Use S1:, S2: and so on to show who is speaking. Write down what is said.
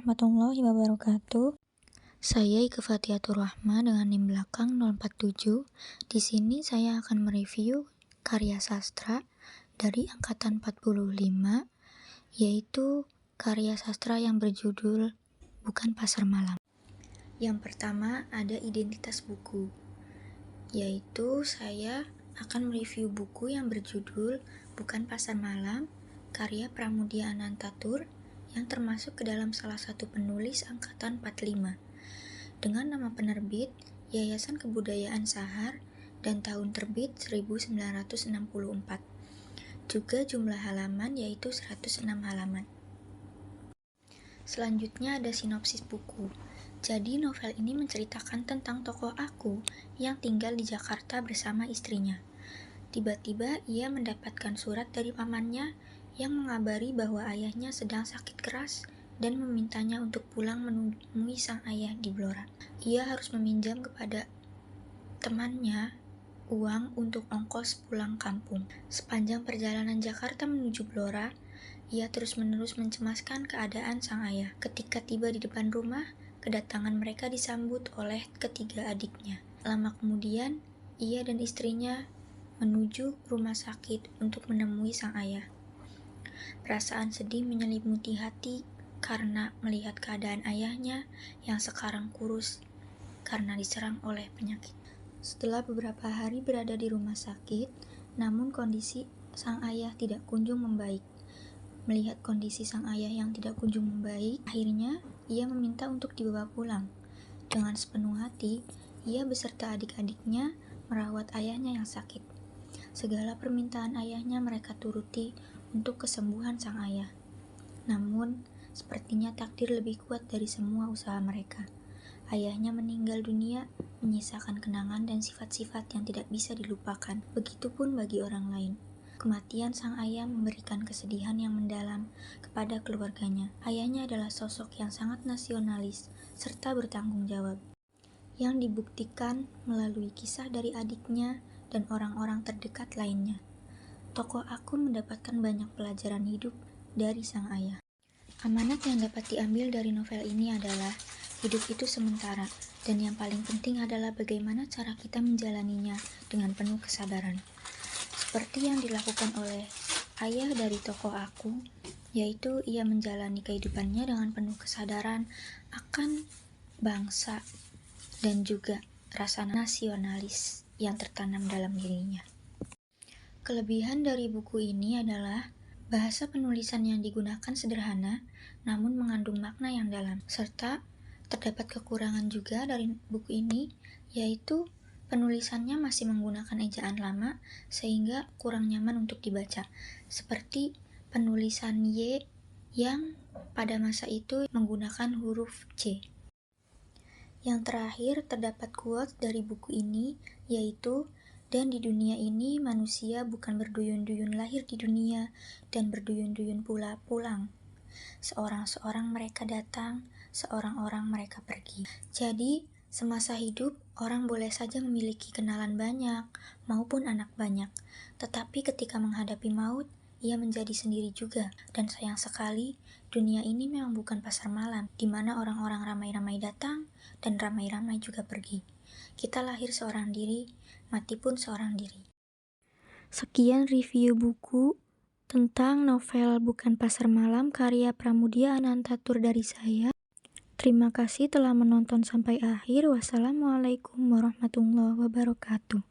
S1: warahmatullahi wabarakatuh. Saya Ike Fatihatur Rahma dengan NIM belakang 047. Di sini saya akan mereview karya sastra dari angkatan 45, yaitu karya sastra yang berjudul Bukan Pasar Malam. Yang pertama ada identitas buku, yaitu saya akan mereview buku yang berjudul Bukan Pasar Malam, karya Pramudia Anantatur, yang termasuk ke dalam salah satu penulis angkatan 45, dengan nama penerbit Yayasan Kebudayaan Sahar dan tahun terbit 1964. Juga jumlah halaman yaitu 106 halaman. Selanjutnya ada sinopsis buku. Jadi novel ini menceritakan tentang tokoh aku yang tinggal di Jakarta bersama istrinya. Tiba-tiba ia mendapatkan surat dari pamannya yang mengabari bahwa ayahnya sedang sakit keras dan memintanya untuk pulang menemui sang ayah di Blora. Ia harus meminjam kepada temannya uang untuk ongkos pulang kampung. Sepanjang perjalanan Jakarta menuju Blora, ia terus-menerus mencemaskan keadaan sang ayah. Ketika tiba di depan rumah, kedatangan mereka disambut oleh ketiga adiknya. Lama kemudian, ia dan istrinya menuju rumah sakit untuk menemui sang ayah. Perasaan sedih menyelimuti hati karena melihat keadaan ayahnya yang sekarang kurus karena diserang oleh penyakit. Setelah beberapa hari berada di rumah sakit, namun kondisi sang ayah tidak kunjung membaik. Melihat kondisi sang ayah yang tidak kunjung membaik, akhirnya ia meminta untuk dibawa pulang. Dengan sepenuh hati, ia beserta adik-adiknya merawat ayahnya yang sakit. Segala permintaan ayahnya mereka turuti untuk kesembuhan sang ayah. Namun, sepertinya takdir lebih kuat dari semua usaha mereka. Ayahnya meninggal dunia, menyisakan kenangan dan sifat-sifat yang tidak bisa dilupakan. Begitupun bagi orang lain. Kematian sang ayah memberikan kesedihan yang mendalam kepada keluarganya. Ayahnya adalah sosok yang sangat nasionalis serta bertanggung jawab, yang dibuktikan melalui kisah dari adiknya dan orang-orang terdekat lainnya. Tokoh aku mendapatkan banyak pelajaran hidup dari sang ayah. Amanat yang dapat diambil dari novel ini adalah hidup itu sementara, dan yang paling penting adalah bagaimana cara kita menjalaninya dengan penuh kesabaran. Seperti yang dilakukan oleh ayah dari tokoh aku, yaitu ia menjalani kehidupannya dengan penuh kesadaran akan bangsa dan juga rasa nasionalis yang tertanam dalam dirinya. Kelebihan dari buku ini adalah bahasa penulisan yang digunakan sederhana namun mengandung makna yang dalam, serta terdapat kekurangan juga dari buku ini, yaitu penulisannya masih menggunakan ejaan lama sehingga kurang nyaman untuk dibaca, seperti penulisan Y yang pada masa itu menggunakan huruf C. Yang terakhir, terdapat quotes dari buku ini, yaitu, "Dan di dunia ini manusia bukan berduyun-duyun lahir di dunia dan berduyun-duyun pula pulang. Seorang-seorang mereka datang, seorang-orang mereka pergi." Jadi, semasa hidup, orang boleh saja memiliki kenalan banyak maupun anak banyak, tetapi ketika menghadapi maut, ia menjadi sendiri juga. Dan sayang sekali, dunia ini memang bukan pasar malam, di mana orang-orang ramai-ramai datang dan ramai-ramai juga pergi. Kita lahir seorang diri, mati pun seorang diri. Sekian review buku tentang novel Bukan Pasar Malam karya Pramudia Anantatur dari saya. Terima kasih telah menonton sampai akhir. Wassalamualaikum warahmatullahi wabarakatuh.